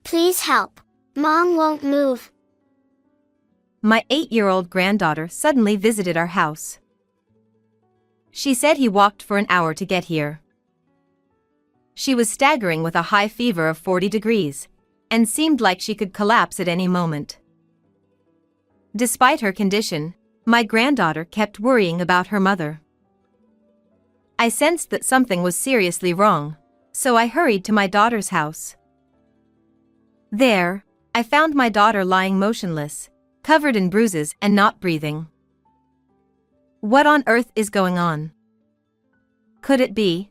Please help. Mom won't move. My 8-year-old granddaughter suddenly visited our house. She said he walked for an hour to get here. She was staggering with a high fever of 40 degrees, and seemed like she could collapse at any moment. Despite her condition, my granddaughter kept worrying about her mother. I sensed that something was seriously wrong, so I hurried to my daughter's house. There, I found my daughter lying motionless, covered in bruises and not breathing. What on earth is going on? Could it be?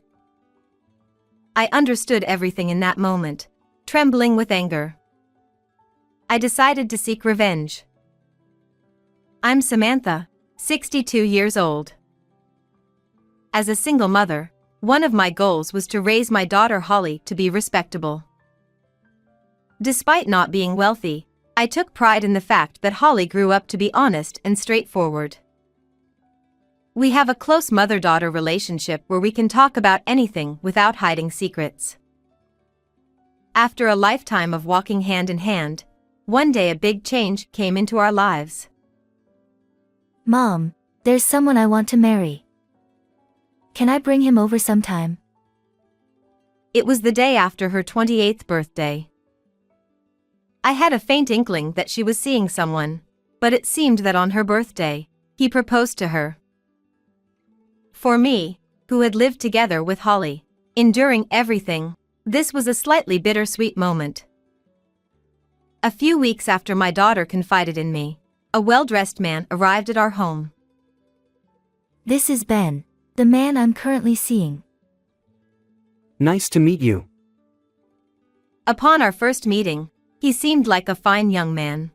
I understood everything in that moment, trembling with anger. I decided to seek revenge. I'm Samantha, 62 years old. As a single mother, one of my goals was to raise my daughter Holly to be respectable. Despite not being wealthy, I took pride in the fact that Holly grew up to be honest and straightforward. We have a close mother-daughter relationship where we can talk about anything without hiding secrets. After a lifetime of walking hand in hand, one day a big change came into our lives. Mom, there's someone I want to marry. Can I bring him over sometime? It was the day after her 28th birthday. I had a faint inkling that she was seeing someone, but it seemed that on her birthday, he proposed to her. For me, who had lived together with Holly, enduring everything, this was a slightly bittersweet moment. A few weeks after my daughter confided in me, a well-dressed man arrived at our home. This is Ben, the man I'm currently seeing. Nice to meet you. Upon our first meeting, he seemed like a fine young man.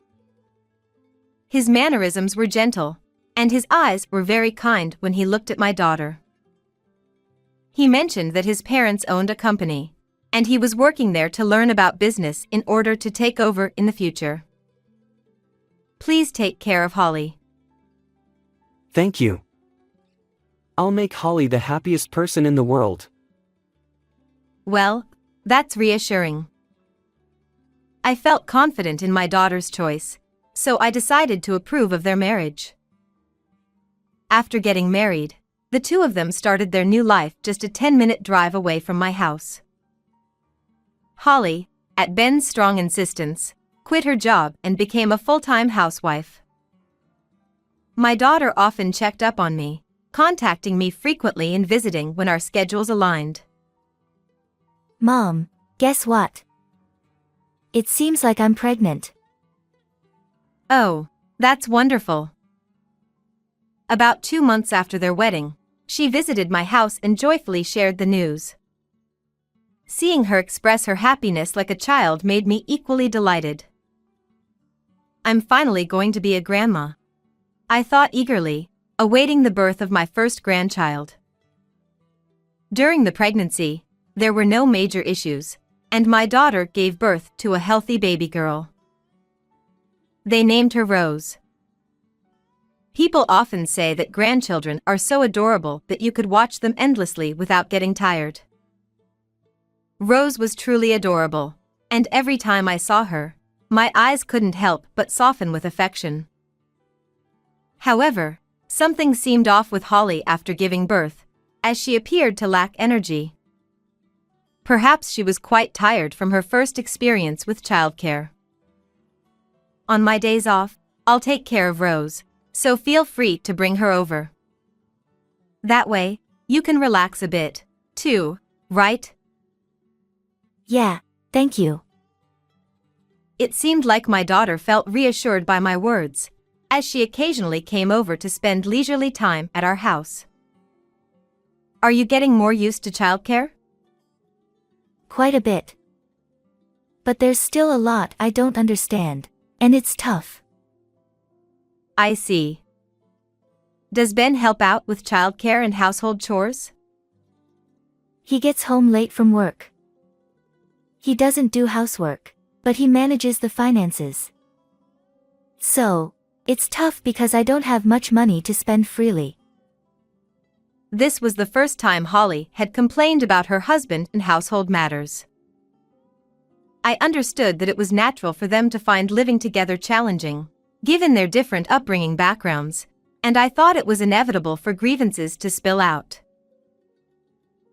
His mannerisms were gentle, and his eyes were very kind when he looked at my daughter. He mentioned that his parents owned a company, and he was working there to learn about business in order to take over in the future. Please take care of Holly. Thank you. I'll make Holly the happiest person in the world. Well, that's reassuring. I felt confident in my daughter's choice, so I decided to approve of their marriage. After getting married, the two of them started their new life just a 10-minute drive away from my house. Holly, at Ben's strong insistence, quit her job and became a full-time housewife. My daughter often checked up on me, contacting me frequently and visiting when our schedules aligned. Mom, guess what? It seems like I'm pregnant. Oh, that's wonderful. About 2 months after their wedding, she visited my house and joyfully shared the news. Seeing her express her happiness like a child made me equally delighted. I'm finally going to be a grandma, I thought eagerly, awaiting the birth of my first grandchild. During the pregnancy, there were no major issues, and my daughter gave birth to a healthy baby girl. They named her Rose. People often say that grandchildren are so adorable that you could watch them endlessly without getting tired. Rose was truly adorable, and every time I saw her, my eyes couldn't help but soften with affection. However, something seemed off with Holly after giving birth, as she appeared to lack energy. Perhaps she was quite tired from her first experience with childcare. On my days off, I'll take care of Rose, so feel free to bring her over. That way, you can relax a bit, too, right? Yeah, thank you. It seemed like my daughter felt reassured by my words, as she occasionally came over to spend leisurely time at our house. Are you getting more used to childcare? Quite a bit. But there's still a lot I don't understand, and it's tough. I see. Does Ben help out with childcare and household chores? He gets home late from work. He doesn't do housework, but he manages the finances. So, it's tough because I don't have much money to spend freely. This was the first time Holly had complained about her husband and household matters. I understood that it was natural for them to find living together challenging, given their different upbringing backgrounds, and I thought it was inevitable for grievances to spill out.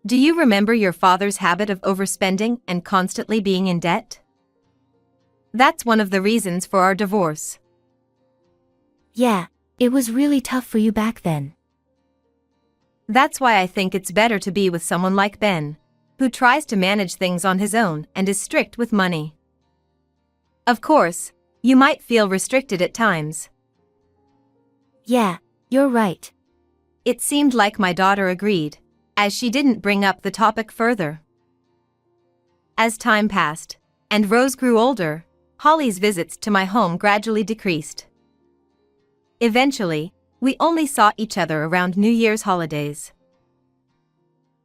Do you remember your father's habit of overspending and constantly being in debt? That's one of the reasons for our divorce. Yeah, it was really tough for you back then. That's why I think it's better to be with someone like Ben, who tries to manage things on his own and is strict with money. Of course, you might feel restricted at times. Yeah, you're right. It seemed like my daughter agreed, as she didn't bring up the topic further. As time passed, and Rose grew older, Holly's visits to my home gradually decreased. Eventually, we only saw each other around New Year's holidays.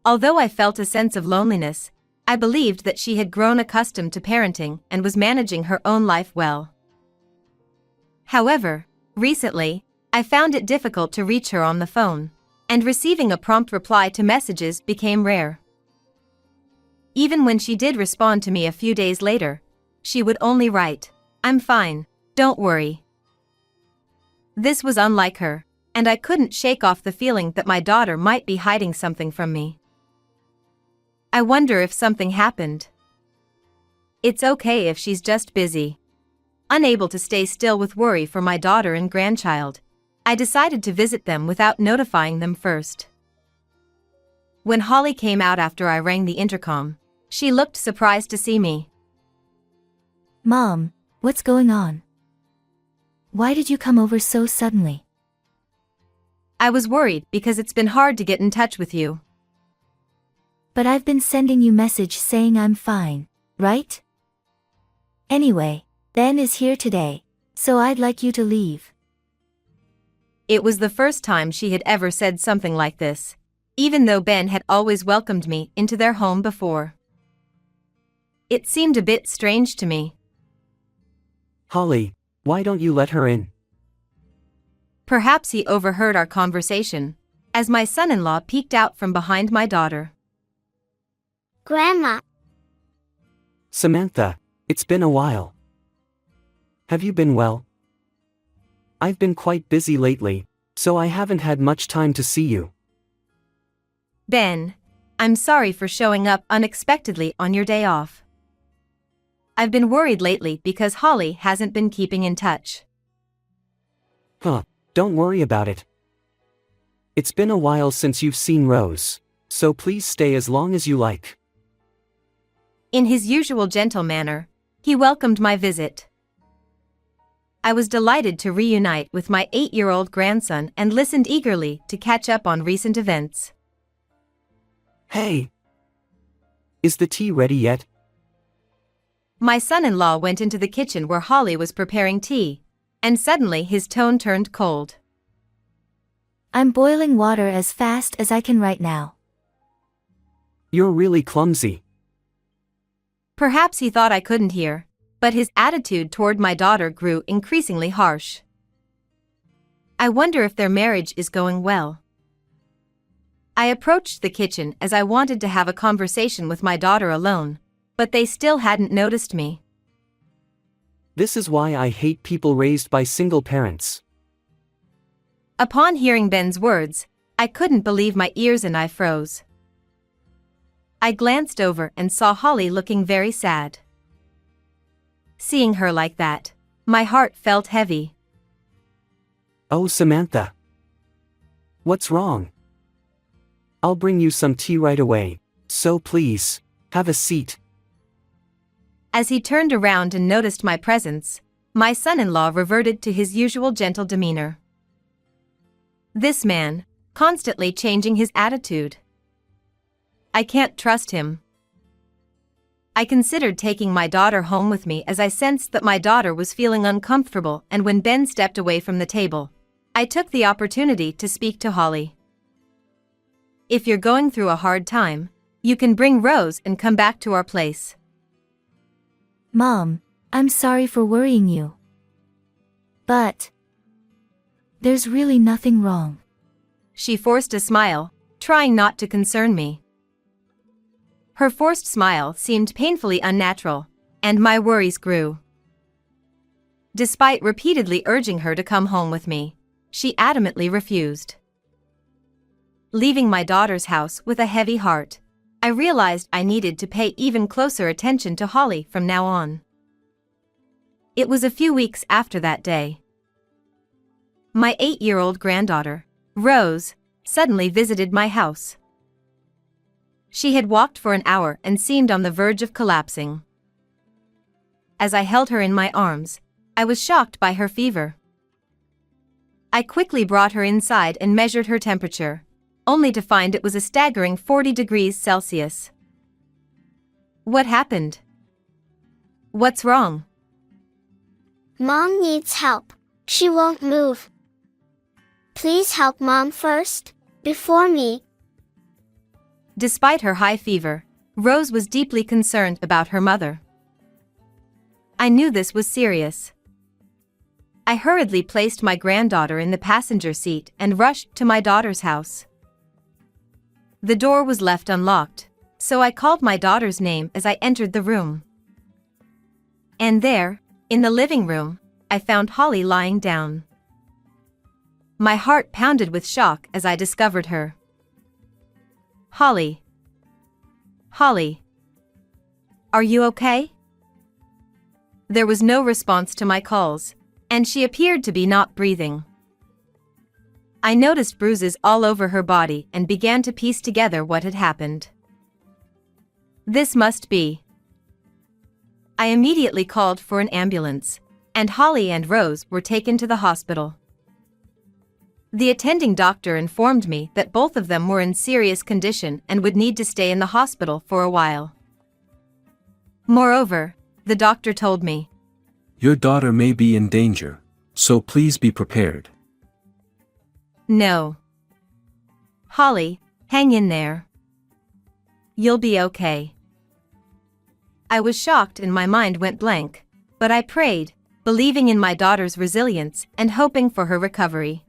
Although I felt a sense of loneliness, I believed that she had grown accustomed to parenting and was managing her own life well. However, recently, I found it difficult to reach her on the phone, and receiving a prompt reply to messages became rare. Even when she did respond to me a few days later, she would only write, "I'm fine, don't worry." This was unlike her, and I couldn't shake off the feeling that my daughter might be hiding something from me. I wonder if something happened. It's okay if she's just busy. Unable to stay still with worry for my daughter and grandchild, I decided to visit them without notifying them first. When Holly came out after I rang the intercom, she looked surprised to see me. Mom, what's going on? Why did you come over so suddenly? I was worried because it's been hard to get in touch with you. But I've been sending you message saying I'm fine, right? Anyway, Ben is here today, so I'd like you to leave. It was the first time she had ever said something like this, even though Ben had always welcomed me into their home before. It seemed a bit strange to me. Holly, why don't you let her in? Perhaps he overheard our conversation, as my son-in-law peeked out from behind my daughter. Grandma, Samantha, it's been a while. Have you been well? I've been quite busy lately, so I haven't had much time to see you. Ben, I'm sorry for showing up unexpectedly on your day off. I've been worried lately because Holly hasn't been keeping in touch. Don't worry about it. It's been a while since you've seen Rose, so please stay as long as you like. In his usual gentle manner, he welcomed my visit. I was delighted to reunite with my 8-year-old grandson and listened eagerly to catch up on recent events. Hey! Is the tea ready yet? My son-in-law went into the kitchen where Holly was preparing tea, and suddenly his tone turned cold. I'm boiling water as fast as I can right now. You're really clumsy. Perhaps he thought I couldn't hear, but his attitude toward my daughter grew increasingly harsh. I wonder if their marriage is going well. I approached the kitchen as I wanted to have a conversation with my daughter alone, but they still hadn't noticed me. This is why I hate people raised by single parents. Upon hearing Ben's words, I couldn't believe my ears and I froze. I glanced over and saw Holly looking very sad. Seeing her like that, my heart felt heavy. Oh, Samantha. What's wrong? I'll bring you some tea right away, so please, have a seat. As he turned around and noticed my presence, my son-in-law reverted to his usual gentle demeanor. This man, constantly changing his attitude. I can't trust him. I considered taking my daughter home with me as I sensed that my daughter was feeling uncomfortable, and when Ben stepped away from the table, I took the opportunity to speak to Holly. If you're going through a hard time, you can bring Rose and come back to our place. Mom, I'm sorry for worrying you. But there's really nothing wrong. She forced a smile, trying not to concern me. Her forced smile seemed painfully unnatural, and my worries grew. Despite repeatedly urging her to come home with me, she adamantly refused. Leaving my daughter's house with a heavy heart, I realized I needed to pay even closer attention to Holly from now on. It was a few weeks after that day. My 8-year-old granddaughter, Rose, suddenly visited my house. She had walked for an hour and seemed on the verge of collapsing. As I held her in my arms, I was shocked by her fever. I quickly brought her inside and measured her temperature, only to find it was a staggering 40 degrees Celsius. What happened? What's wrong? Mom needs help. She won't move. Please help Mom first, before me. Despite her high fever, Rose was deeply concerned about her mother. I knew this was serious. I hurriedly placed my granddaughter in the passenger seat and rushed to my daughter's house. The door was left unlocked, so I called my daughter's name as I entered the room. And there, in the living room, I found Holly lying down. My heart pounded with shock as I discovered her. Holly. Holly. Are you okay? There was no response to my calls, and she appeared to be not breathing. I noticed bruises all over her body and began to piece together what had happened. This must be. I immediately called for an ambulance, and Holly and Rose were taken to the hospital. The attending doctor informed me that both of them were in serious condition and would need to stay in the hospital for a while. Moreover, the doctor told me, "Your daughter may be in danger, so please be prepared." "No. Holly, hang in there. You'll be okay." I was shocked and my mind went blank, but I prayed, believing in my daughter's resilience and hoping for her recovery.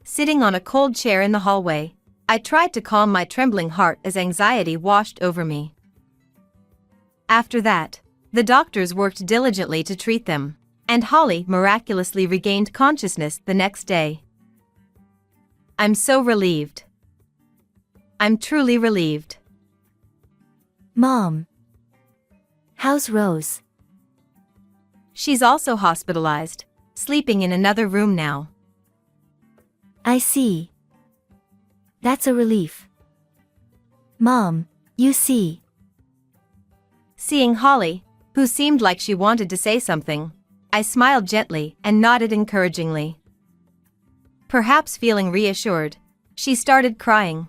Sitting on a cold chair in the hallway, I tried to calm my trembling heart as anxiety washed over me. After that, the doctors worked diligently to treat them, and Holly miraculously regained consciousness the next day. I'm so relieved. I'm truly relieved. Mom. How's Rose? She's also hospitalized, sleeping in another room now. I see. That's a relief. Mom, you see. Seeing Holly, who seemed like she wanted to say something, I smiled gently and nodded encouragingly. Perhaps feeling reassured, she started crying.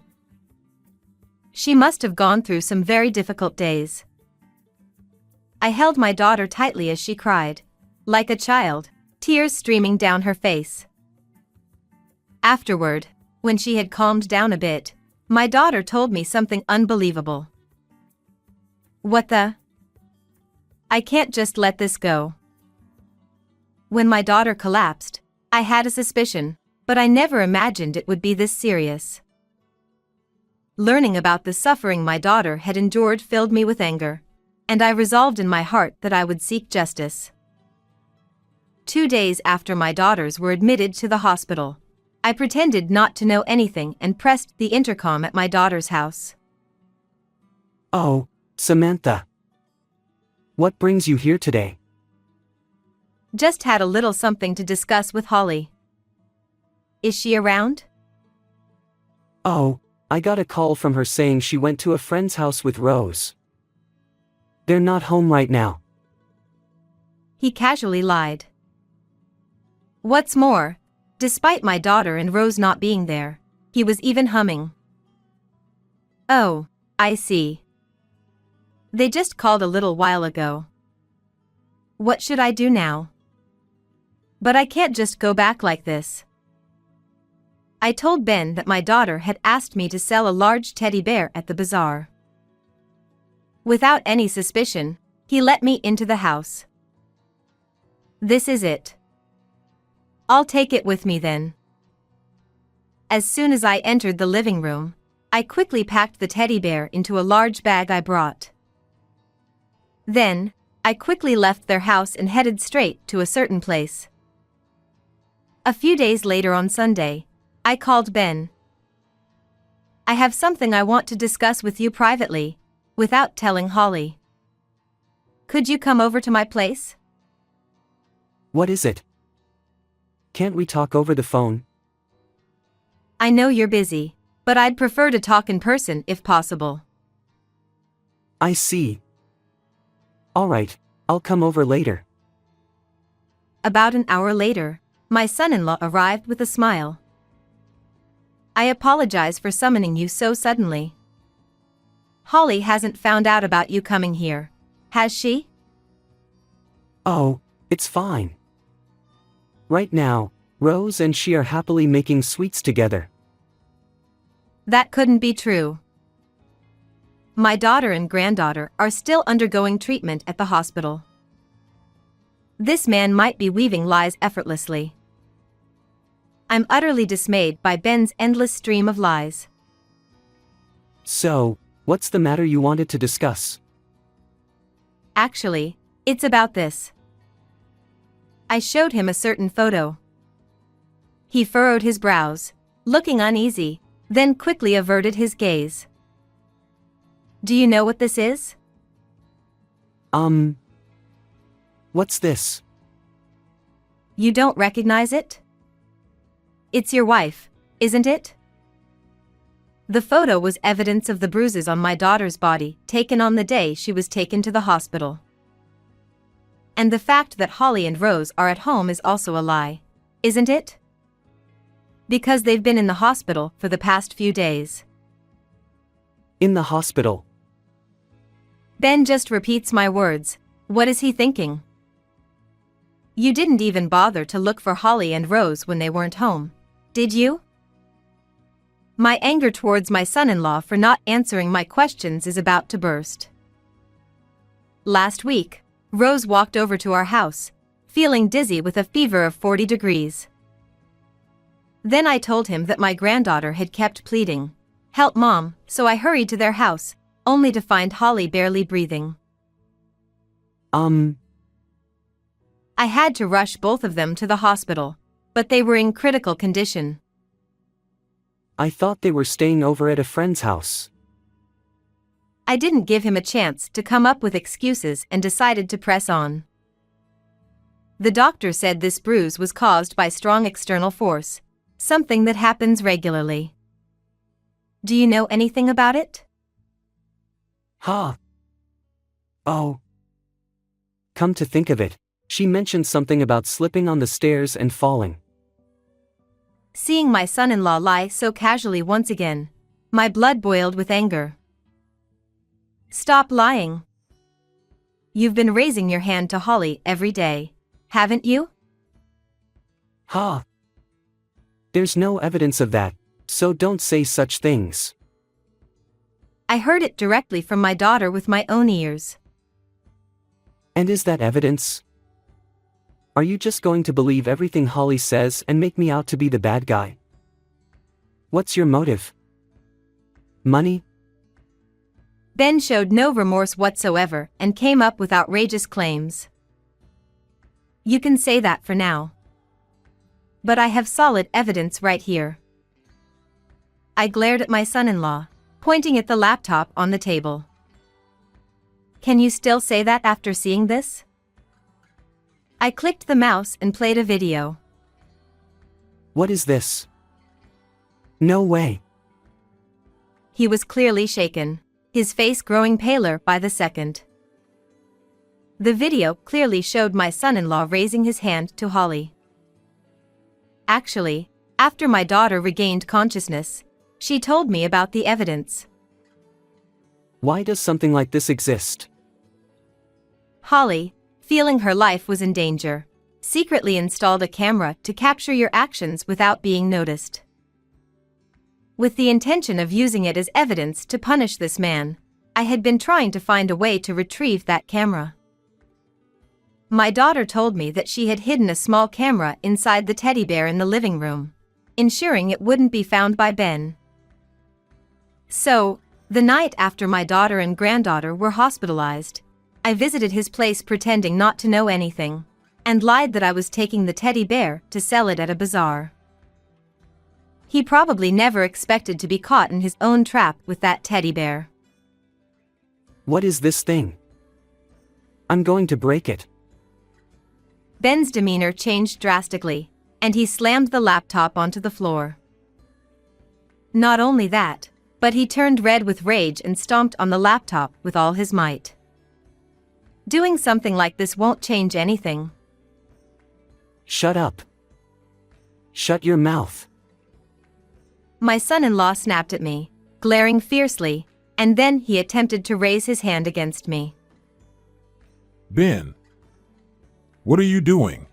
She must have gone through some very difficult days. I held my daughter tightly as she cried, like a child, tears streaming down her face. Afterward, when she had calmed down a bit, my daughter told me something unbelievable. What the? I can't just let this go. When my daughter collapsed, I had a suspicion, but I never imagined it would be this serious. Learning about the suffering my daughter had endured filled me with anger, and I resolved in my heart that I would seek justice. 2 days after my daughters were admitted to the hospital, I pretended not to know anything and pressed the intercom at my daughter's house. Oh, Samantha. What brings you here today? Just had a little something to discuss with Holly. Is she around? Oh, I got a call from her saying she went to a friend's house with Rose. They're not home right now. He casually lied. What's more, despite my daughter and Rose not being there, he was even humming. Oh, I see. They just called a little while ago. What should I do now? But I can't just go back like this. I told Ben that my daughter had asked me to sell a large teddy bear at the bazaar. Without any suspicion, he let me into the house. This is it. I'll take it with me then. As soon as I entered the living room, I quickly packed the teddy bear into a large bag I brought. Then, I quickly left their house and headed straight to a certain place. A few days later on Sunday, I called Ben. I have something I want to discuss with you privately, without telling Holly. Could you come over to my place? What is it? Can't we talk over the phone? I know you're busy, but I'd prefer to talk in person if possible. I see. Alright, I'll come over later. About an hour later, my son-in-law arrived with a smile. I apologize for summoning you so suddenly. Holly hasn't found out about you coming here, has she? Oh, it's fine. Right now, Rose and she are happily making sweets together. That couldn't be true. My daughter and granddaughter are still undergoing treatment at the hospital. This man might be weaving lies effortlessly. I'm utterly dismayed by Ben's endless stream of lies. So, what's the matter you wanted to discuss? Actually, it's about this. I showed him a certain photo. He furrowed his brows, looking uneasy, then quickly averted his gaze. Do you know what this is? What's this? You don't recognize it? It's your wife, isn't it? The photo was evidence of the bruises on my daughter's body taken on the day she was taken to the hospital. And the fact that Holly and Rose are at home is also a lie, isn't it? Because they've been in the hospital for the past few days. In the hospital. Ben just repeats my words. What is he thinking? You didn't even bother to look for Holly and Rose when they weren't home, did you? My anger towards my son-in-law for not answering my questions is about to burst. Last week, Rose walked over to our house, feeling dizzy with a fever of 40 degrees. Then I told him that my granddaughter had kept pleading, "Help Mom," so I hurried to their house, only to find Holly barely breathing. I had to rush both of them to the hospital, but they were in critical condition. I thought they were staying over at a friend's house. I didn't give him a chance to come up with excuses and decided to press on. The doctor said this bruise was caused by strong external force, something that happens regularly. Do you know anything about it? Huh. Oh. Come to think of it, she mentioned something about slipping on the stairs and falling. Seeing my son-in-law lie so casually once again, my blood boiled with anger. Stop lying. You've been raising your hand to Holly every day, haven't you? Huh. There's no evidence of that, so don't say such things. I heard it directly from my daughter with my own ears. And is that evidence? Are you just going to believe everything Holly says and make me out to be the bad guy? What's your motive? Money? Ben showed no remorse whatsoever and came up with outrageous claims. You can say that for now. But I have solid evidence right here. I glared at my son-in-law, pointing at the laptop on the table. Can you still say that after seeing this? I clicked the mouse and played a video. What is this? No way. He was clearly shaken, his face growing paler by the second. The video clearly showed my son-in-law raising his hand to Holly. Actually, after my daughter regained consciousness, she told me about the evidence. Why does something like this exist? Holly, feeling her life was in danger, secretly installed a camera to capture your actions without being noticed. With the intention of using it as evidence to punish this man, I had been trying to find a way to retrieve that camera. My daughter told me that she had hidden a small camera inside the teddy bear in the living room, ensuring it wouldn't be found by Ben. So, the night after my daughter and granddaughter were hospitalized, I visited his place pretending not to know anything, and lied that I was taking the teddy bear to sell it at a bazaar. He probably never expected to be caught in his own trap with that teddy bear. What is this thing? I'm going to break it. Ben's demeanor changed drastically, and he slammed the laptop onto the floor. Not only that, but he turned red with rage and stomped on the laptop with all his might. Doing something like this won't change anything. Shut up. Shut your mouth. My son-in-law snapped at me, glaring fiercely, and then he attempted to raise his hand against me. Ben, what are you doing?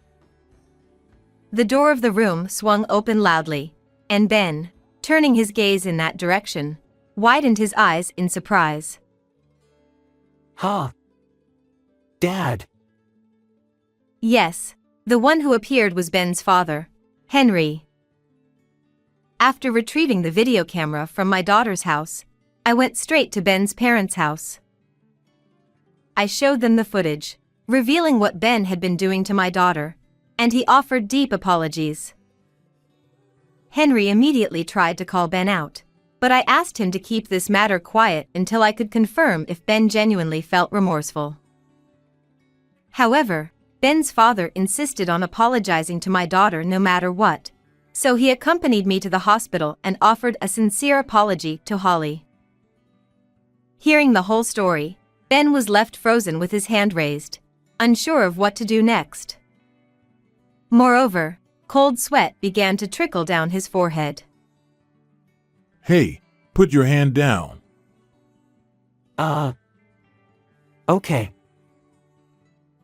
The door of the room swung open loudly, and Ben, turning his gaze in that direction, widened his eyes in surprise. Huh? Dad. Yes, the one who appeared was Ben's father, Henry. After retrieving the video camera from my daughter's house, I went straight to Ben's parents' house. I showed them the footage, revealing what Ben had been doing to my daughter, and he offered deep apologies. Henry immediately tried to call Ben out, but I asked him to keep this matter quiet until I could confirm if Ben genuinely felt remorseful. However, Ben's father insisted on apologizing to my daughter no matter what, so he accompanied me to the hospital and offered a sincere apology to Holly. Hearing the whole story, Ben was left frozen with his hand raised, unsure of what to do next. Moreover, cold sweat began to trickle down his forehead. Hey, put your hand down. Okay.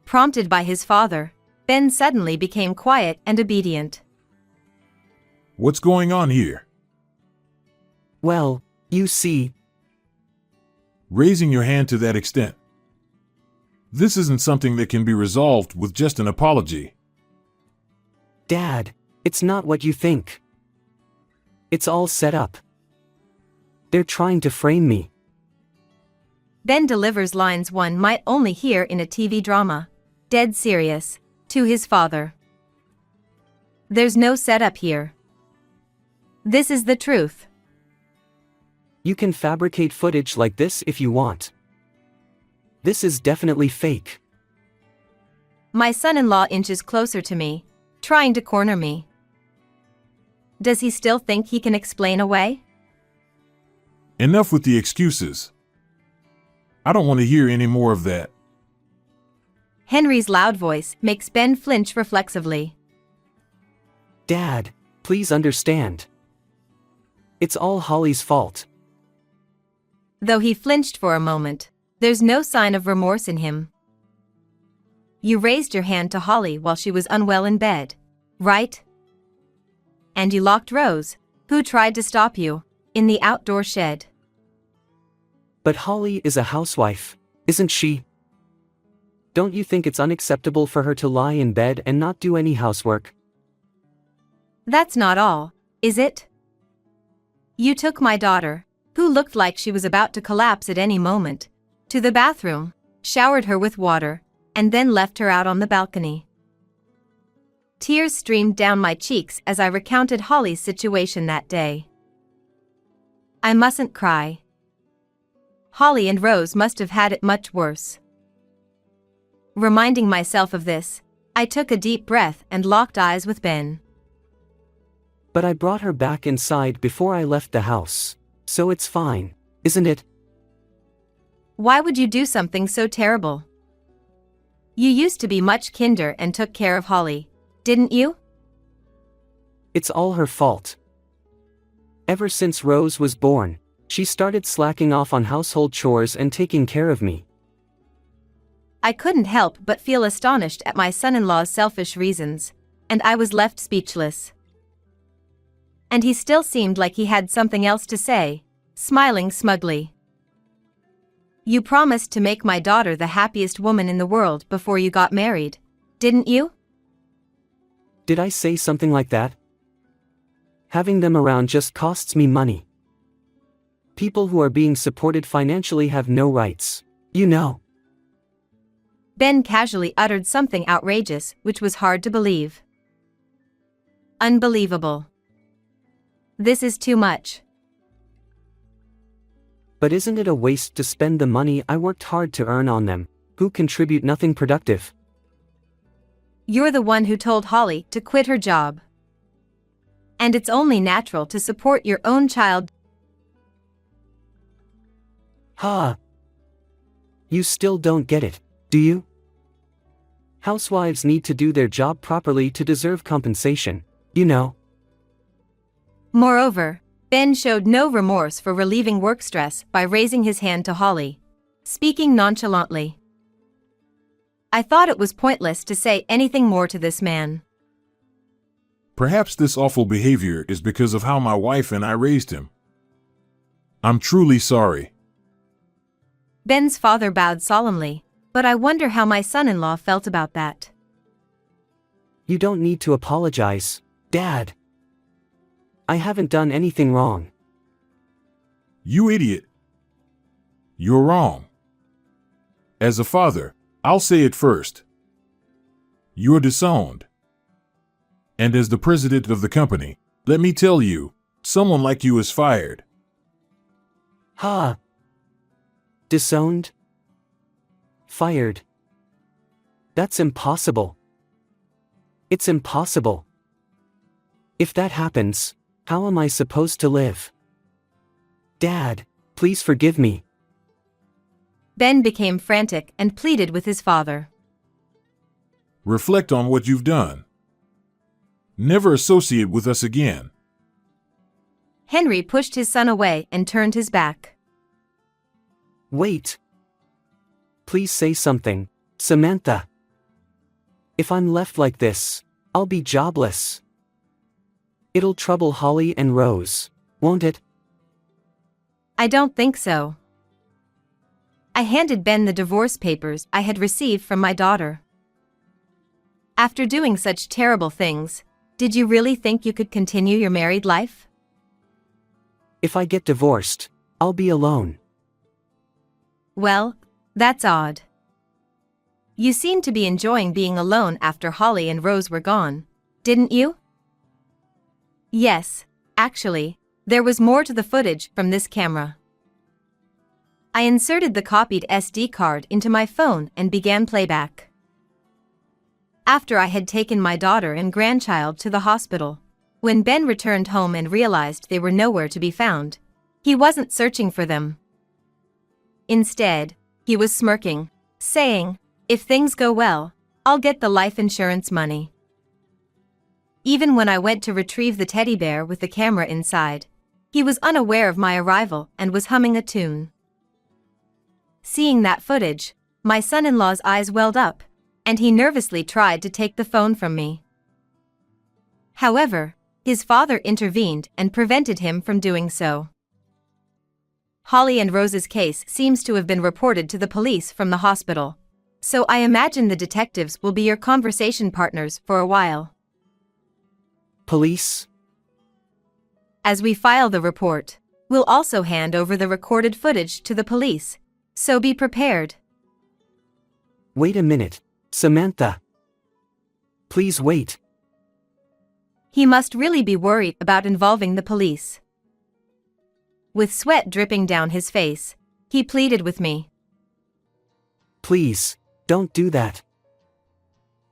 Prompted by his father, Ben suddenly became quiet and obedient. What's going on here? Well, you see, Raising your hand to that extent. This isn't something that can be resolved with just an apology. Dad, it's not what you think. It's all set up. They're trying to frame me. Ben delivers lines one might only hear in a TV drama, dead serious, to his father. There's no setup here. This is the truth. You can fabricate footage like this if you want. This is definitely fake. My son-in-law inches closer to me, trying to corner me. Does he still think he can explain away? Enough with the excuses. I don't want to hear any more of that. Henry's loud voice makes Ben flinch reflexively. Dad, please understand. It's all Holly's fault. Though he flinched for a moment, there's no sign of remorse in him. You raised your hand to Holly while she was unwell in bed, right? And you locked Rose, who tried to stop you, in the outdoor shed. But Holly is a housewife, isn't she? Don't you think it's unacceptable for her to lie in bed and not do any housework? That's not all, is it? You took my daughter, who looked like she was about to collapse at any moment, to the bathroom, showered her with water, and then left her out on the balcony. Tears streamed down my cheeks as I recounted Holly's situation that day. I mustn't cry. Holly and Rose must have had it much worse. Reminding myself of this, I took a deep breath and locked eyes with Ben. But I brought her back inside before I left the house, so it's fine, isn't it? Why would you do something so terrible? You used to be much kinder and took care of Holly, didn't you? It's all her fault. Ever since Rose was born, she started slacking off on household chores and taking care of me. I couldn't help but feel astonished at my son-in-law's selfish reasons, and I was left speechless. And he still seemed like he had something else to say, smiling smugly. You promised to make my daughter the happiest woman in the world before you got married, didn't you? Did I say something like that? Having them around just costs me money. People who are being supported financially have no rights, you know. Ben casually uttered something outrageous which was hard to believe. Unbelievable. This is too much. But isn't it a waste to spend the money I worked hard to earn on them, who contribute nothing productive? You're the one who told Holly to quit her job. And it's only natural to support your own child. Ha! You still don't get it, do you? Housewives need to do their job properly to deserve compensation, you know. Moreover, Ben showed no remorse for relieving work stress by raising his hand to Holly, speaking nonchalantly. I thought it was pointless to say anything more to this man. Perhaps this awful behavior is because of how my wife and I raised him. I'm truly sorry. Ben's father bowed solemnly, but I wonder how my son-in-law felt about that. You don't need to apologize, Dad. I haven't done anything wrong. You idiot. You're wrong. As a father, I'll say it first. You're disowned. And as the president of the company, let me tell you, someone like you is fired. Ha! Disowned? Fired? That's impossible. It's impossible. If that happens, how am I supposed to live? Dad, please forgive me. Ben became frantic and pleaded with his father. Reflect on what you've done. Never associate with us again. Henry pushed his son away and turned his back. Wait. Please say something, Samantha. If I'm left like this, I'll be jobless. It'll trouble Holly and Rose, won't it? I don't think so. I handed Ben the divorce papers I had received from my daughter. After doing such terrible things, did you really think you could continue your married life? If I get divorced, I'll be alone. Well, that's odd. You seemed to be enjoying being alone after Holly and Rose were gone, didn't you? Yes, actually, there was more to the footage from this camera. I inserted the copied SD card into my phone and began playback. After I had taken my daughter and grandchild to the hospital, when Ben returned home and realized they were nowhere to be found, he wasn't searching for them. Instead, he was smirking, saying, "If things go well, I'll get the life insurance money." Even when I went to retrieve the teddy bear with the camera inside, he was unaware of my arrival and was humming a tune. Seeing that footage, my son-in-law's eyes welled up, and he nervously tried to take the phone from me. However, his father intervened and prevented him from doing so. Holly and Rose's case seems to have been reported to the police from the hospital, so I imagine the detectives will be your conversation partners for a while. Police? As we file the report, we'll also hand over the recorded footage to the police, so be prepared. Wait a minute, Samantha. Please wait. He must really be worried about involving the police. With sweat dripping down his face, he pleaded with me. Please, don't do that.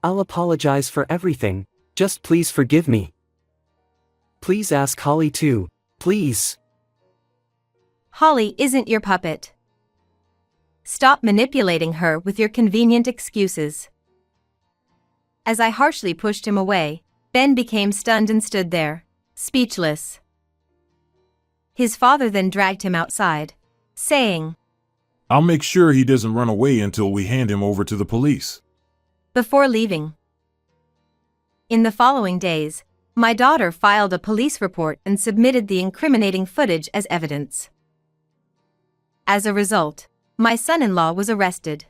I'll apologize for everything, just please forgive me. Please ask Holly too, please. Holly isn't your puppet. Stop manipulating her with your convenient excuses. As I harshly pushed him away, Ben became stunned and stood there, speechless. His father then dragged him outside, saying, I'll make sure he doesn't run away until we hand him over to the police. Before leaving. In the following days, my daughter filed a police report and submitted the incriminating footage as evidence. As a result, my son-in-law was arrested.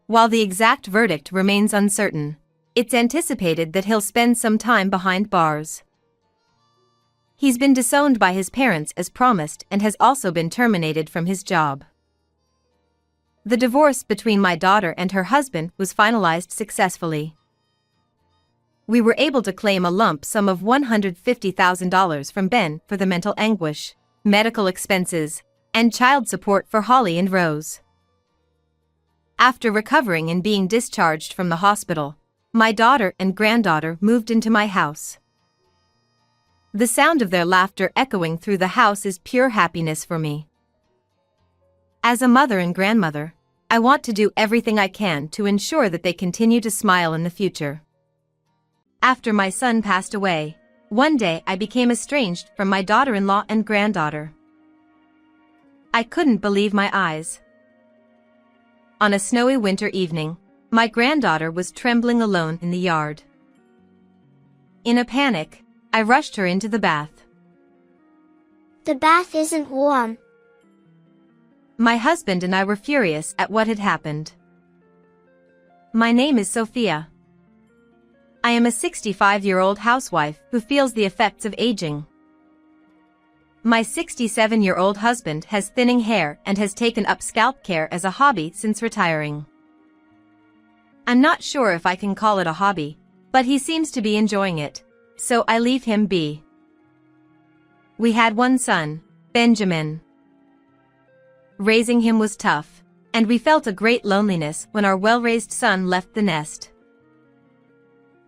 While the exact verdict remains uncertain, it's anticipated that he'll spend some time behind bars. He's been disowned by his parents as promised and has also been terminated from his job. The divorce between my daughter and her husband was finalized successfully. We were able to claim a lump sum of $150,000 from Ben for the mental anguish, medical expenses, and child support for Holly and Rose. After recovering and being discharged from the hospital, my daughter and granddaughter moved into my house. The sound of their laughter echoing through the house is pure happiness for me. As a mother and grandmother, I want to do everything I can to ensure that they continue to smile in the future. After my son passed away, one day I became estranged from my daughter-in-law and granddaughter. I couldn't believe my eyes. On a snowy winter evening, my granddaughter was trembling alone in the yard. In a panic, I rushed her into the bath. The bath isn't warm. My husband and I were furious at what had happened. My name is Sophia. I am a 65-year-old housewife who feels the effects of aging. My 67-year-old husband has thinning hair and has taken up scalp care as a hobby since retiring. I'm not sure if I can call it a hobby, but he seems to be enjoying it, so I leave him be. We had one son, Benjamin. Raising him was tough, and we felt a great loneliness when our well-raised son left the nest.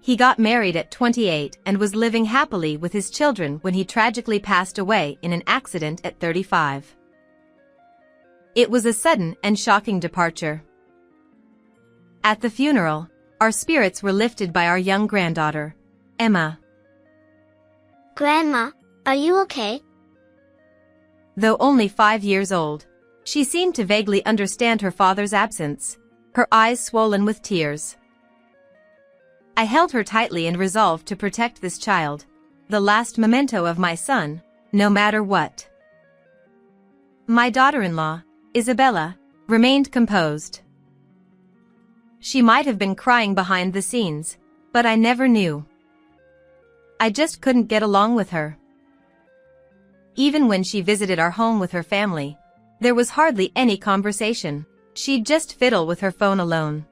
He got married at 28 and was living happily with his children when he tragically passed away in an accident at 35. It was a sudden and shocking departure. At the funeral, our spirits were lifted by our young granddaughter, Emma. Grandma, are you okay? Though only 5 years old, she seemed to vaguely understand her father's absence, her eyes swollen with tears. I held her tightly and resolved to protect this child, the last memento of my son, no matter what. My daughter-in-law, Isabella, remained composed. She might have been crying behind the scenes, but I never knew. I just couldn't get along with her. Even when she visited our home with her family, there was hardly any conversation. She'd just fiddle with her phone alone.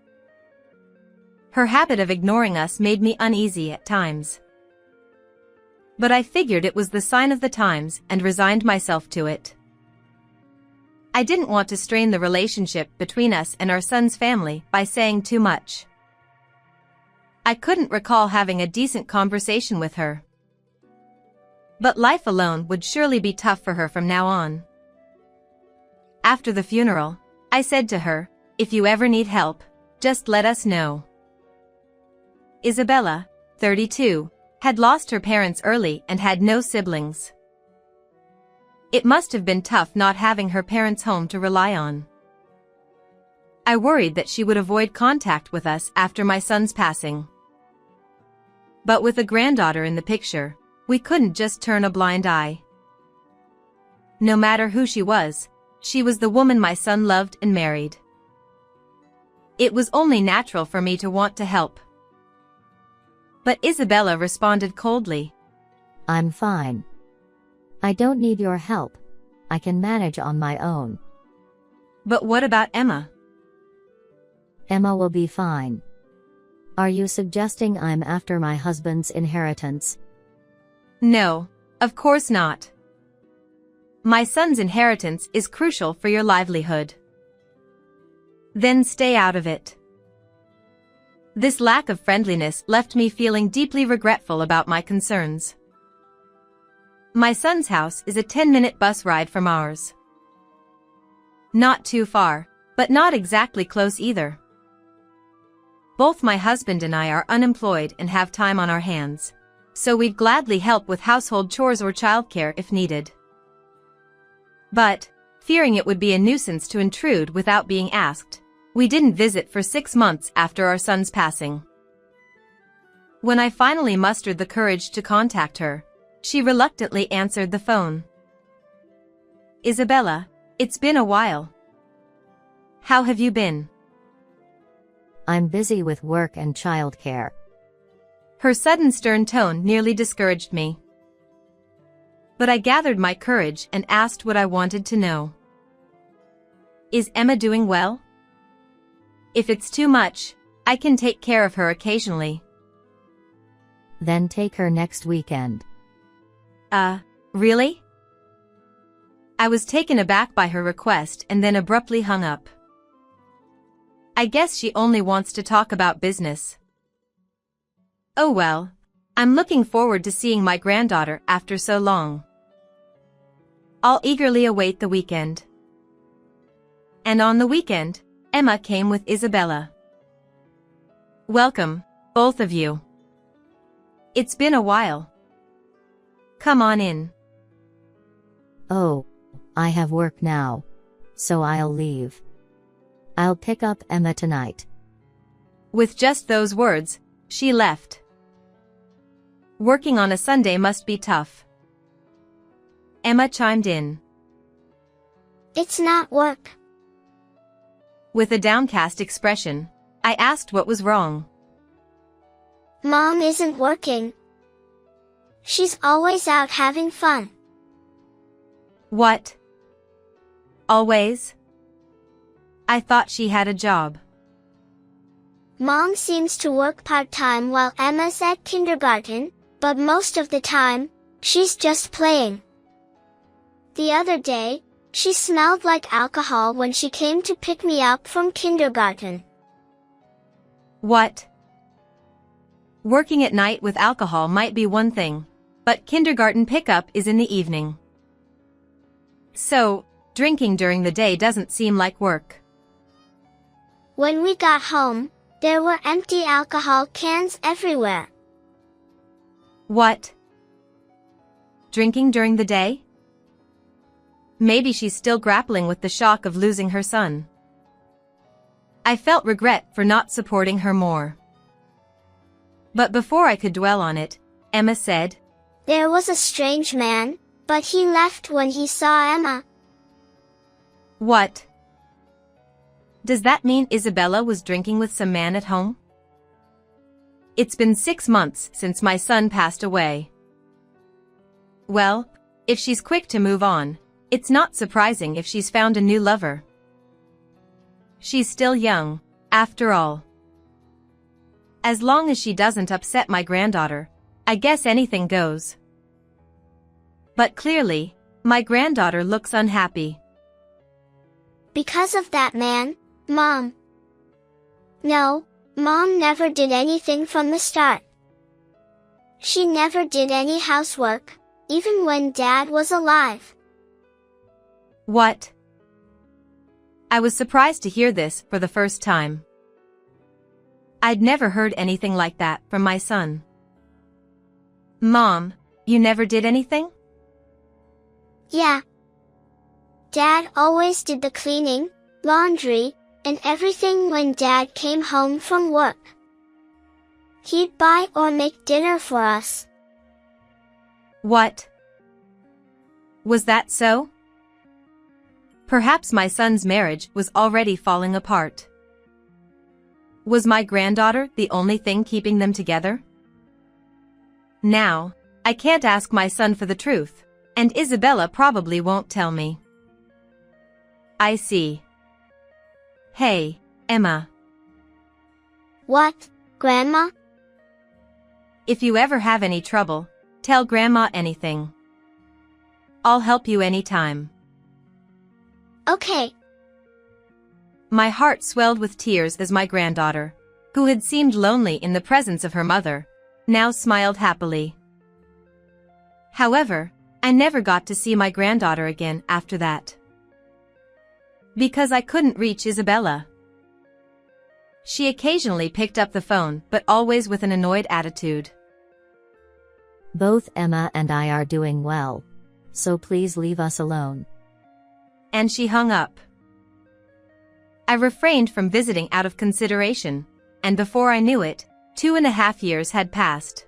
Her habit of ignoring us made me uneasy at times. But I figured it was the sign of the times and resigned myself to it. I didn't want to strain the relationship between us and our son's family by saying too much. I couldn't recall having a decent conversation with her. But life alone would surely be tough for her from now on. After the funeral, I said to her, "If you ever need help, just let us know." Isabella, 32, had lost her parents early and had no siblings. It must have been tough not having her parents home to rely on. I worried that she would avoid contact with us after my son's passing. But with a granddaughter in the picture, we couldn't just turn a blind eye. No matter who she was the woman my son loved and married. It was only natural for me to want to help. But Isabella responded coldly. "I'm fine. I don't need your help. I can manage on my own." But what about Emma? "Emma will be fine. Are you suggesting I'm after my husband's inheritance?" No, of course not. My son's inheritance is crucial for your livelihood. Then stay out of it. This lack of friendliness left me feeling deeply regretful about my concerns. My son's house is a 10-minute bus ride from ours. Not too far, but not exactly close either. Both my husband and I are unemployed and have time on our hands, so we'd gladly help with household chores or childcare if needed. But, fearing it would be a nuisance to intrude without being asked, we didn't visit for 6 months after our son's passing. When I finally mustered the courage to contact her, she reluctantly answered the phone. "Isabella, it's been a while. How have you been?" "I'm busy with work and childcare." Her sudden stern tone nearly discouraged me. But I gathered my courage and asked what I wanted to know. "Is Emma doing well?" If it's too much, I can take care of her occasionally. Then take her next weekend. Really? I was taken aback by her request and then abruptly hung up. I guess she only wants to talk about business. Oh well, I'm looking forward to seeing my granddaughter after so long. I'll eagerly await the weekend. And on the weekend, Emma came with Isabella. Welcome, both of you. It's been a while. Come on in. Oh, I have work now. So I'll leave. I'll pick up Emma tonight. With just those words, she left. Working on a Sunday must be tough. Emma chimed in. It's not work. With a downcast expression, I asked what was wrong. Mom isn't working. She's always out having fun. What? Always? I thought she had a job. Mom seems to work part-time while Emma's at kindergarten, but most of the time, she's just playing. The other day, she smelled like alcohol when she came to pick me up from kindergarten. What? Working at night with alcohol might be one thing, but kindergarten pickup is in the evening. So, drinking during the day doesn't seem like work. When we got home, there were empty alcohol cans everywhere. What? Drinking during the day? Maybe she's still grappling with the shock of losing her son. I felt regret for not supporting her more. But before I could dwell on it, Emma said, There was a strange man, but he left when he saw Emma. What? Does that mean Isabella was drinking with some man at home? It's been 6 months since my son passed away. Well, if she's quick to move on, it's not surprising if she's found a new lover. She's still young, after all. As long as she doesn't upset my granddaughter, I guess anything goes. But clearly, my granddaughter looks unhappy. Because of that man, Mom. No, Mom never did anything from the start. She never did any housework, even when Dad was alive. What? I was surprised to hear this for the first time. I'd never heard anything like that from my son. Mom, you never did anything? Yeah. Dad always did the cleaning, laundry, and everything when Dad came home from work. He'd buy or make dinner for us. What? Was that so? Perhaps my son's marriage was already falling apart. Was my granddaughter the only thing keeping them together? Now, I can't ask my son for the truth, and Isabella probably won't tell me. I see. Hey, Emma. What, Grandma? If you ever have any trouble, tell Grandma anything. I'll help you anytime. Okay. My heart swelled with tears as my granddaughter, who had seemed lonely in the presence of her mother, now smiled happily. However, I never got to see my granddaughter again after that. Because I couldn't reach Isabella. She occasionally picked up the phone, but always with an annoyed attitude. Both Emma and I are doing well. So please leave us alone. And she hung up. I refrained from visiting out of consideration, and before I knew it, 2.5 years had passed.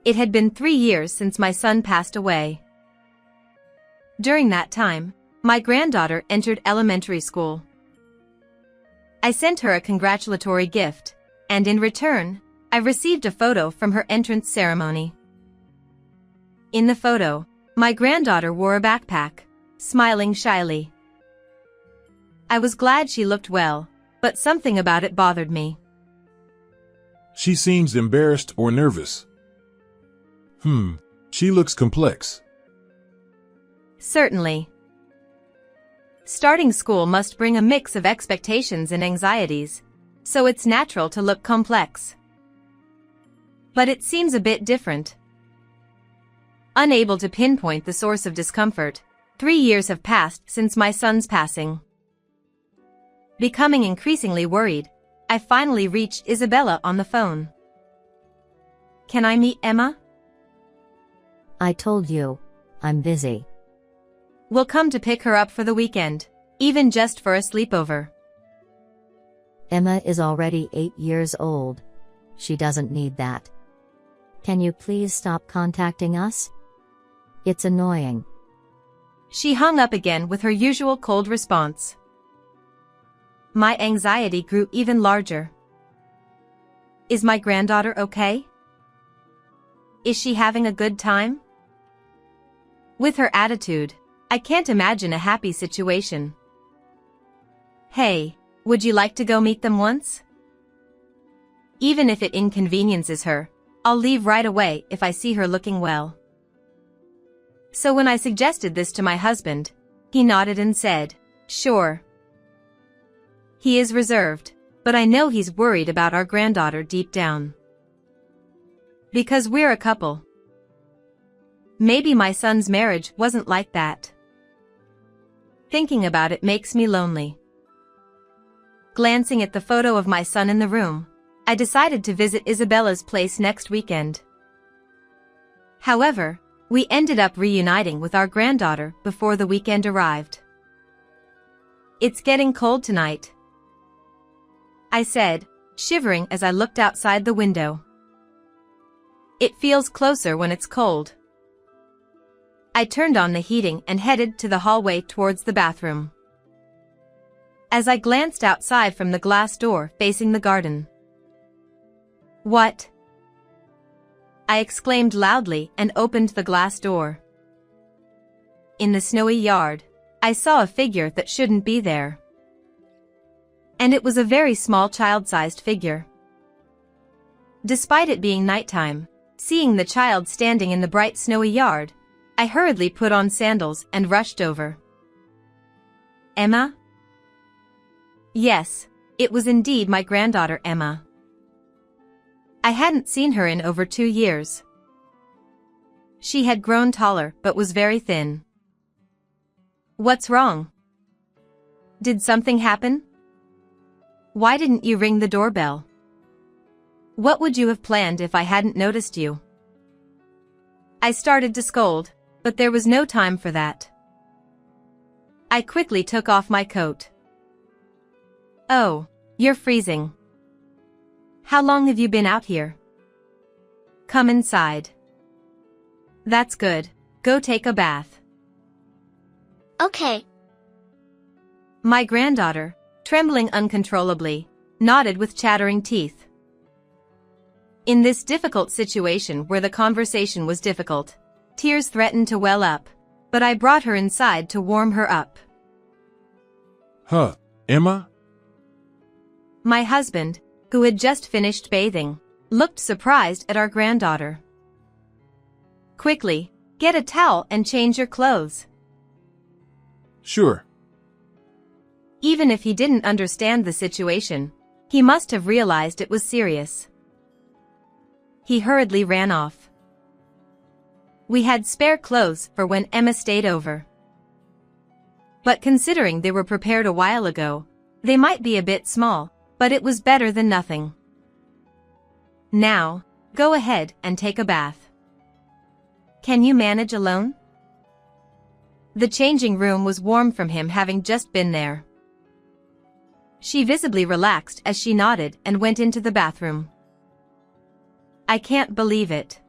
It had been 3 years since my son passed away. During that time, my granddaughter entered elementary school. I sent her a congratulatory gift, and in return, I received a photo from her entrance ceremony. In the photo, my granddaughter wore a backpack, smiling shyly. I was glad she looked well, but something about it bothered me. She seems embarrassed or nervous. She looks complex. Certainly. Starting school must bring a mix of expectations and anxieties, so it's natural to look complex. But it seems a bit different. Unable to pinpoint the source of discomfort, 3 years have passed since my son's passing. Becoming increasingly worried, I finally reached Isabella on the phone. Can I meet Emma? I told you, I'm busy. We'll come to pick her up for the weekend, even just for a sleepover. Emma is already 8 years old. She doesn't need that. Can you please stop contacting us? It's annoying. She hung up again with her usual cold response. My anxiety grew even larger. Is my granddaughter okay? Is she having a good time? With her attitude, I can't imagine a happy situation. Hey, would you like to go meet them once? Even if it inconveniences her, I'll leave right away if I see her looking well. So when I suggested this to my husband, he nodded and said, sure. He is reserved, but I know he's worried about our granddaughter deep down. Because we're a couple. Maybe my son's marriage wasn't like that. Thinking about it makes me lonely. Glancing at the photo of my son in the room, I decided to visit Isabella's place next weekend. However, we ended up reuniting with our granddaughter before the weekend arrived. It's getting cold tonight, I said, shivering as I looked outside the window. It feels closer when it's cold. I turned on the heating and headed to the hallway towards the bathroom. As I glanced outside from the glass door facing the garden. What? I exclaimed loudly and opened the glass door. In the snowy yard, I saw a figure that shouldn't be there. And it was a very small child-sized figure. Despite it being nighttime, seeing the child standing in the bright snowy yard, I hurriedly put on sandals and rushed over. Emma? Yes, it was indeed my granddaughter Emma. I hadn't seen her in over 2 years. She had grown taller but was very thin. What's wrong? Did something happen? Why didn't you ring the doorbell? What would you have planned if I hadn't noticed you? I started to scold, but there was no time for that. I quickly took off my coat. Oh, you're freezing. How long have you been out here? Come inside. That's good. Go take a bath. Okay. My granddaughter, trembling uncontrollably, nodded with chattering teeth. In this difficult situation where the conversation was difficult, tears threatened to well up, but I brought her inside to warm her up. Emma? My husband, who had just finished bathing, looked surprised at our granddaughter. Quickly, get a towel and change your clothes. Sure. Even if he didn't understand the situation, he must have realized it was serious. He hurriedly ran off. We had spare clothes for when Emma stayed over. But considering they were prepared a while ago, they might be a bit small, but it was better than nothing. Now, go ahead and take a bath. Can you manage alone? The changing room was warm from him having just been there. She visibly relaxed as she nodded and went into the bathroom. I can't believe it.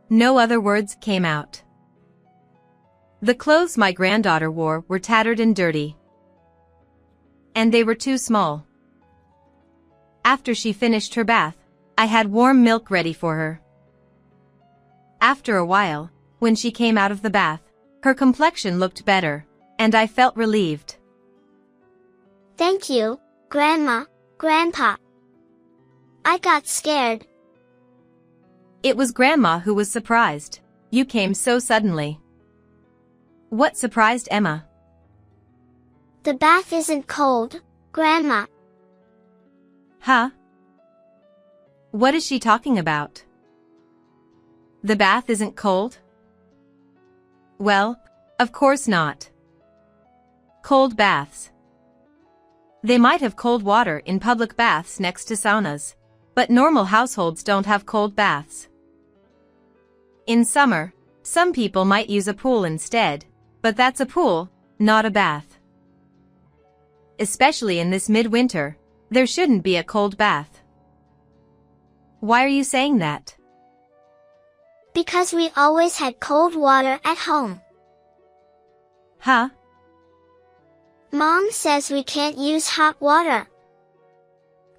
No other words came out. The clothes my granddaughter wore were tattered and dirty. And they were too small. After she finished her bath, I had warm milk ready for her. After a while, when she came out of the bath, her complexion looked better, and I felt relieved. Thank you, Grandma, Grandpa. I got scared. It was Grandma who was surprised. You came so suddenly. What surprised Emma? The bath isn't cold, Grandma. Huh? What is she talking about? The bath isn't cold? Well, of course not. Cold baths. They might have cold water in public baths next to saunas, but normal households don't have cold baths. In summer, some people might use a pool instead, but that's a pool, not a bath. Especially in this midwinter, there shouldn't be a cold bath. Why are you saying that? Because we always had cold water at home. Huh? Mom says we can't use hot water.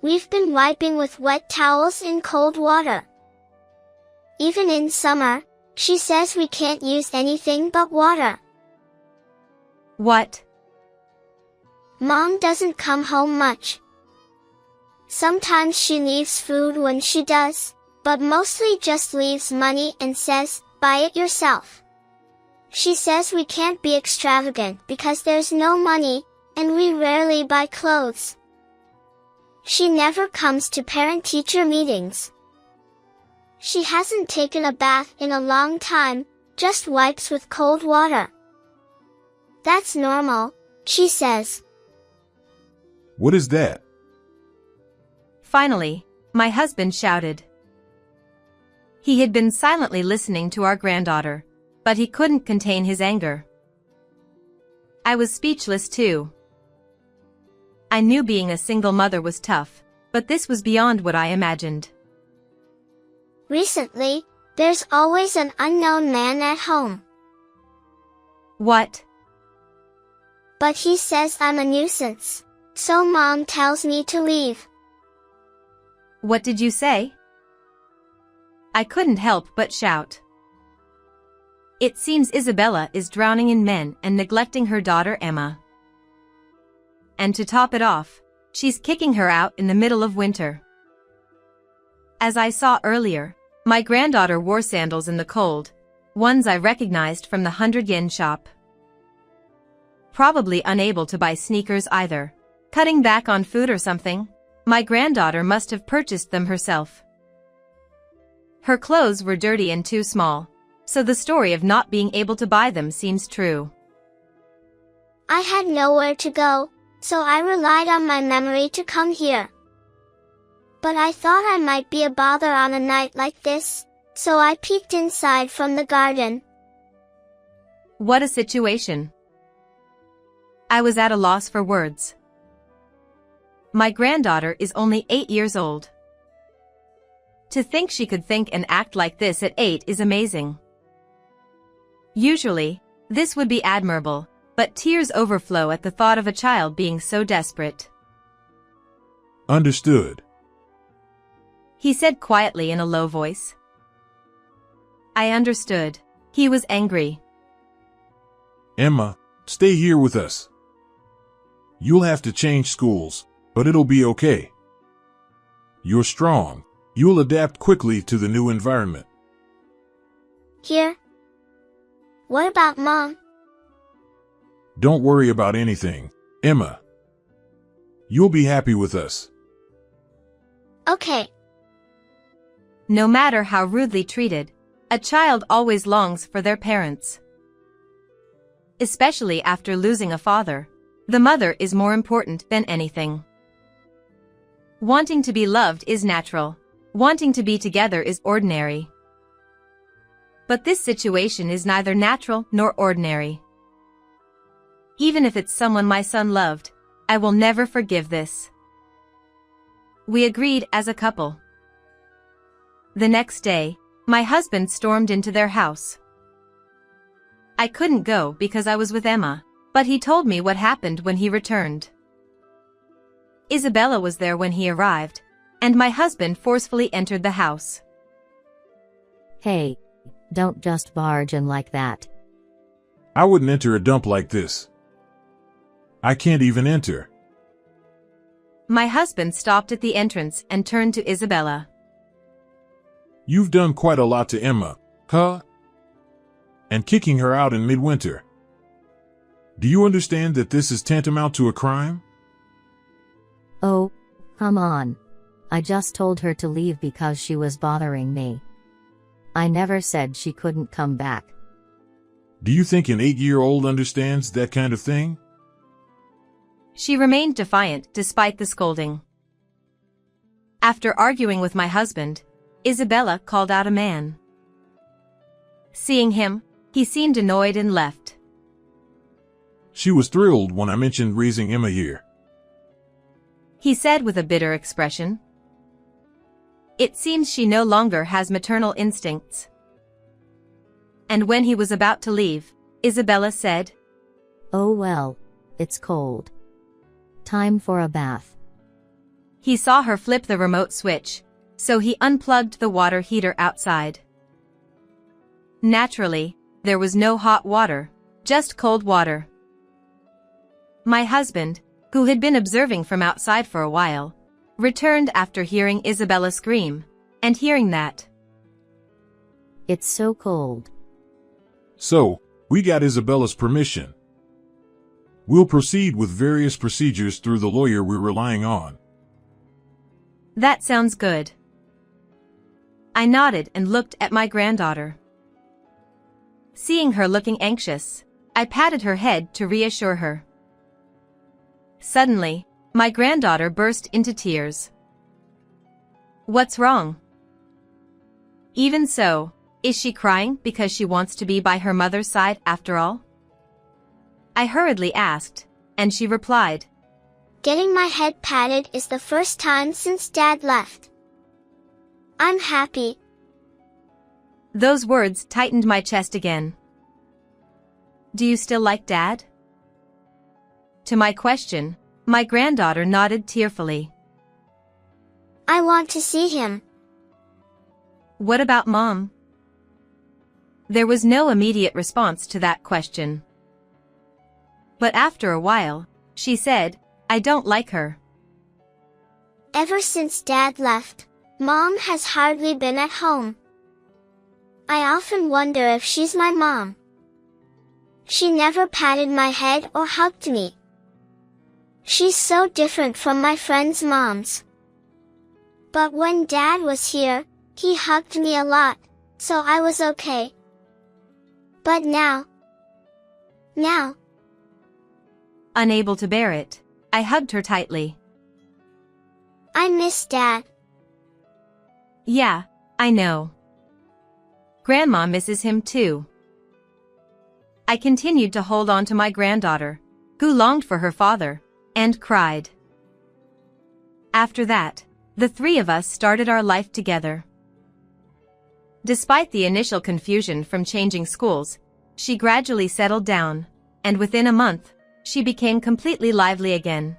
We've been wiping with wet towels in cold water. Even in summer, she says we can't use anything but water. What? Mom doesn't come home much. Sometimes she leaves food when she does, but mostly just leaves money and says, buy it yourself. She says we can't be extravagant because there's no money, and we rarely buy clothes. She never comes to parent-teacher meetings. She hasn't taken a bath in a long time, just wipes with cold water. That's normal, she says. What is that? Finally, my husband shouted. He had been silently listening to our granddaughter, but he couldn't contain his anger. I was speechless too. I knew being a single mother was tough, but this was beyond what I imagined. Recently, there's always an unknown man at home. What? But he says I'm a nuisance, so Mom tells me to leave. What did you say? I couldn't help but shout. It seems Isabella is drowning in men and neglecting her daughter Emma. And to top it off, she's kicking her out in the middle of winter. As I saw earlier, my granddaughter wore sandals in the cold, ones I recognized from the 100-yen shop. Probably unable to buy sneakers either. Cutting back on food or something, my granddaughter must have purchased them herself. Her clothes were dirty and too small, so the story of not being able to buy them seems true. I had nowhere to go, so I relied on my memory to come here. But I thought I might be a bother on a night like this, so I peeked inside from the garden. What a situation. I was at a loss for words. My granddaughter is only 8 years old. To think she could think and act like this at 8 is amazing. Usually, this would be admirable, but tears overflow at the thought of a child being so desperate. Understood. He said quietly in a low voice. I understood. He was angry. Emma, stay here with us. You'll have to change schools, but it'll be okay. You're strong. You'll adapt quickly to the new environment. Here? What about Mom? Don't worry about anything, Emma. You'll be happy with us. Okay. No matter how rudely treated, a child always longs for their parents. Especially after losing a father, the mother is more important than anything. Wanting to be loved is natural. Wanting to be together is ordinary. But this situation is neither natural nor ordinary. Even if it's someone my son loved, I will never forgive this. We agreed as a couple. The next day, my husband stormed into their house. I couldn't go because I was with Emma, but he told me what happened when he returned. Isabella was there when he arrived, and my husband forcefully entered the house. Hey, don't just barge in like that. I wouldn't enter a dump like this. I can't even enter. My husband stopped at the entrance and turned to Isabella. You've done quite a lot to Emma, huh? And kicking her out in midwinter. Do you understand that this is tantamount to a crime? Oh, come on. I just told her to leave because she was bothering me. I never said she couldn't come back. Do you think an 8-year-old understands that kind of thing? She remained defiant despite the scolding. After arguing with my husband, Isabella called out a man. Seeing him, he seemed annoyed and left. She was thrilled when I mentioned raising Emma here. He said with a bitter expression. It seems she no longer has maternal instincts. And when he was about to leave, Isabella said, Oh well, it's cold. Time for a bath. He saw her flip the remote switch, so he unplugged the water heater outside. Naturally, there was no hot water, just cold water. My husband, who had been observing from outside for a while, returned after hearing Isabella scream, and hearing that. It's so cold. So, we got Isabella's permission. We'll proceed with various procedures through the lawyer we're relying on. That sounds good. I nodded and looked at my granddaughter. Seeing her looking anxious, I patted her head to reassure her. Suddenly, my granddaughter burst into tears. What's wrong? Even so, is she crying because she wants to be by her mother's side after all? I hurriedly asked, and she replied, Getting my head patted is the first time since Dad left. I'm happy. Those words tightened my chest again. Do you still like Dad? To my question, my granddaughter nodded tearfully. I want to see him. What about Mom? There was no immediate response to that question. But after a while, she said, I don't like her. Ever since Dad left, Mom has hardly been at home. I often wonder if she's my mom. She never patted my head or hugged me. She's so different from my friends' moms. But when Dad was here, he hugged me a lot, so I was okay. But now. Unable to bear it, I hugged her tightly. I miss Dad. Yeah, I know. Grandma misses him too. I continued to hold on to my granddaughter, who longed for her father, and cried. After that, the three of us started our life together. Despite the initial confusion from changing schools, she gradually settled down, and within a month, she became completely lively again.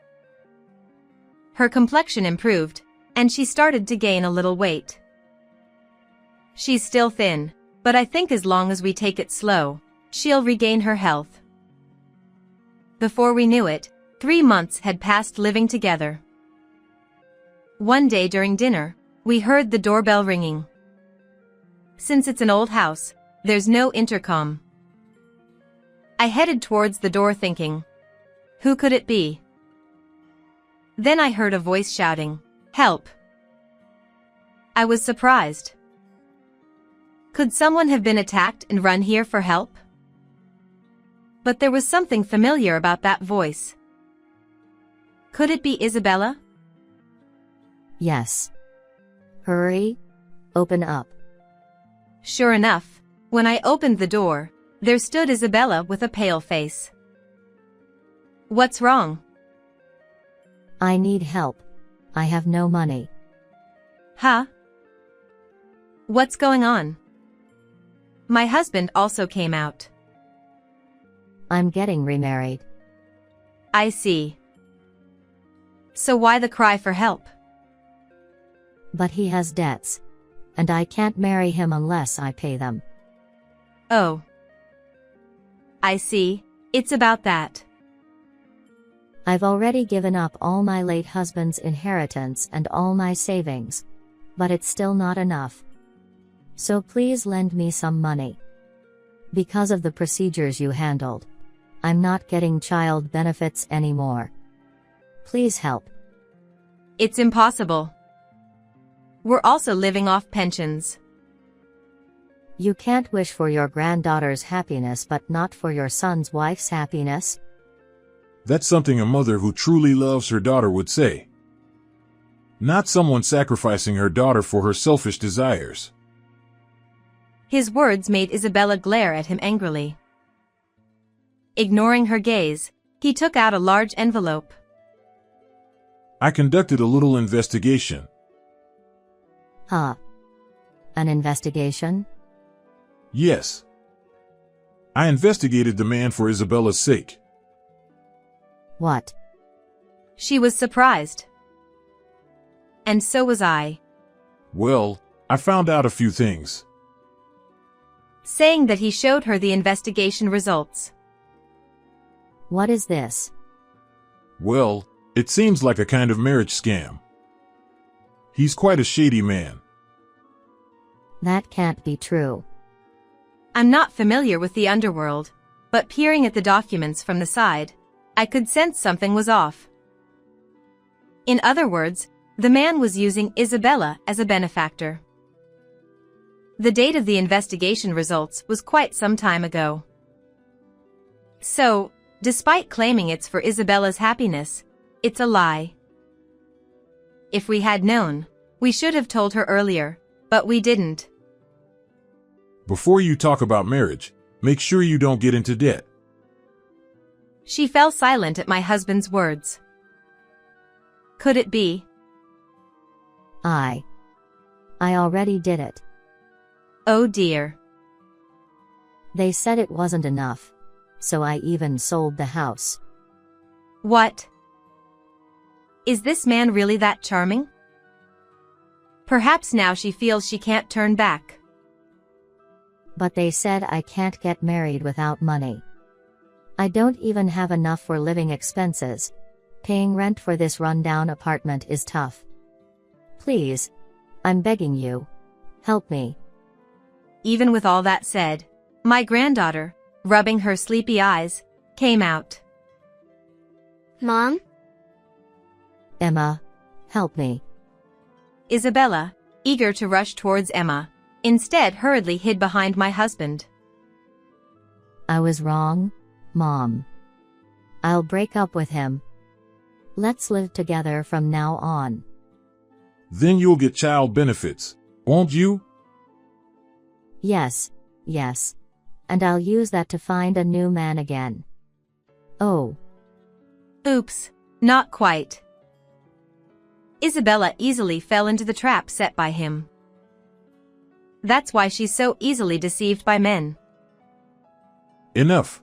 Her complexion improved, and she started to gain a little weight. She's still thin, but I think as long as we take it slow, she'll regain her health. Before we knew it, 3 months had passed living together. One day during dinner, we heard the doorbell ringing. Since it's an old house, there's no intercom. I headed towards the door thinking, who could it be? Then I heard a voice shouting, "Help!" I was surprised. Could someone have been attacked and run here for help? But there was something familiar about that voice. Could it be Isabella? Yes. Hurry. Open up. Sure enough, when I opened the door, there stood Isabella with a pale face. What's wrong? I need help. I have no money. Huh? What's going on? My husband also came out. I'm getting remarried. I see. So why the cry for help? But he has debts. And I can't marry him unless I pay them. Oh. I see, it's about that. I've already given up all my late husband's inheritance and all my savings. But it's still not enough. So please lend me some money. Because of the procedures you handled, I'm not getting child benefits anymore. Please help. It's impossible. We're also living off pensions. You can't wish for your granddaughter's happiness but not for your son's wife's happiness? That's something a mother who truly loves her daughter would say. Not someone sacrificing her daughter for her selfish desires. His words made Isabella glare at him angrily. Ignoring her gaze, he took out a large envelope. I conducted a little investigation. Huh? An investigation? Yes. I investigated the man for Isabella's sake. What? She was surprised. And so was I. Well, I found out a few things. Saying that he showed her the investigation results. What is this? Well, it seems like a kind of marriage scam. He's quite a shady man. That can't be true. I'm not familiar with the underworld, but peering at the documents from the side, I could sense something was off. In other words, the man was using Isabella as a benefactor. The date of the investigation results was quite some time ago. So, despite claiming it's for Isabella's happiness, it's a lie. If we had known, we should have told her earlier, but we didn't. Before you talk about marriage, make sure you don't get into debt. She fell silent at my husband's words. Could it be? I already did it. Oh dear. They said it wasn't enough. So I even sold the house. What? Is this man really that charming? Perhaps now she feels she can't turn back. But they said I can't get married without money. I don't even have enough for living expenses. Paying rent for this rundown apartment is tough. Please, I'm begging you, help me. Even with all that said, my granddaughter, rubbing her sleepy eyes, came out. Mom? Emma, help me. Isabella, eager to rush towards Emma, instead hurriedly hid behind my husband. I was wrong, Mom. I'll break up with him. Let's live together from now on. Then you'll get child benefits, won't you? Yes. And I'll use that to find a new man again. Oh. Oops, not quite. Isabella easily fell into the trap set by him. That's why she's so easily deceived by men. Enough.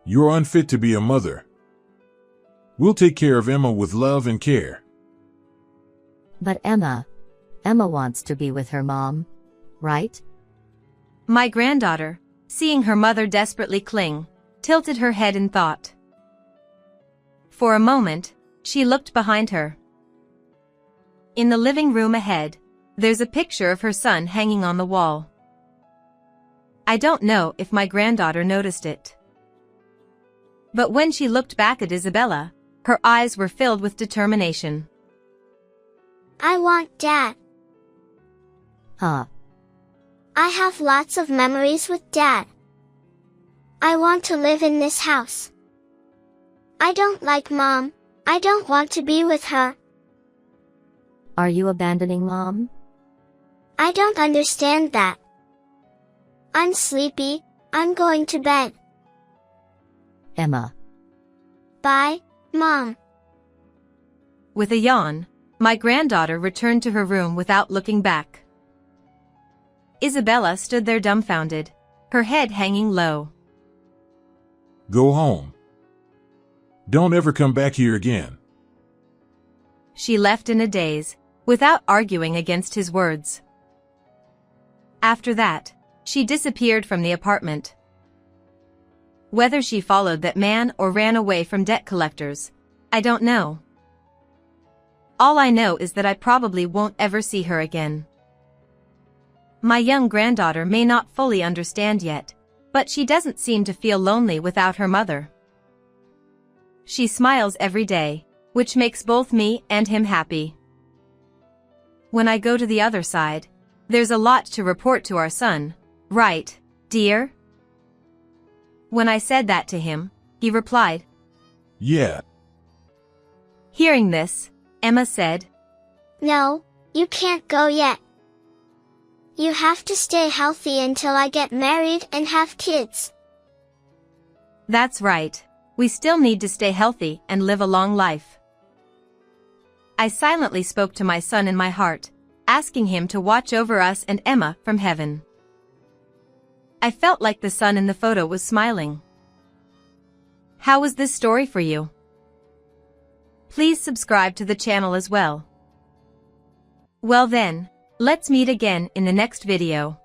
You're unfit to be a mother. We'll take care of Emma with love and care. But Emma wants to be with her mom, right? My granddaughter, seeing her mother desperately cling, tilted her head in thought. For a moment, she looked behind her. In the living room ahead, there's a picture of her son hanging on the wall. I don't know if my granddaughter noticed it. But when she looked back at Isabella, her eyes were filled with determination. I want Dad. Huh? I have lots of memories with Dad. I want to live in this house. I don't like Mom. I don't want to be with her. Are you abandoning Mom? I don't understand that. I'm sleepy. I'm going to bed. Emma. Bye, Mom. With a yawn, my granddaughter returned to her room without looking back. Isabella stood there dumbfounded, her head hanging low. Go home. Don't ever come back here again. She left in a daze, without arguing against his words. After that, she disappeared from the apartment. Whether she followed that man or ran away from debt collectors, I don't know. All I know is that I probably won't ever see her again. My young granddaughter may not fully understand yet, but she doesn't seem to feel lonely without her mother. She smiles every day, which makes both me and him happy. When I go to the other side, there's a lot to report to our son, right, dear? When I said that to him, he replied, Yeah. Hearing this, Emma said, No, you can't go yet. You have to stay healthy until I get married and have kids. That's right, we still need to stay healthy and live a long life. I silently spoke to my son in my heart, asking him to watch over us and Emma from heaven. I felt like the son in the photo was smiling. How was this story for you? Please subscribe to the channel as well. Well then, let's meet again in the next video.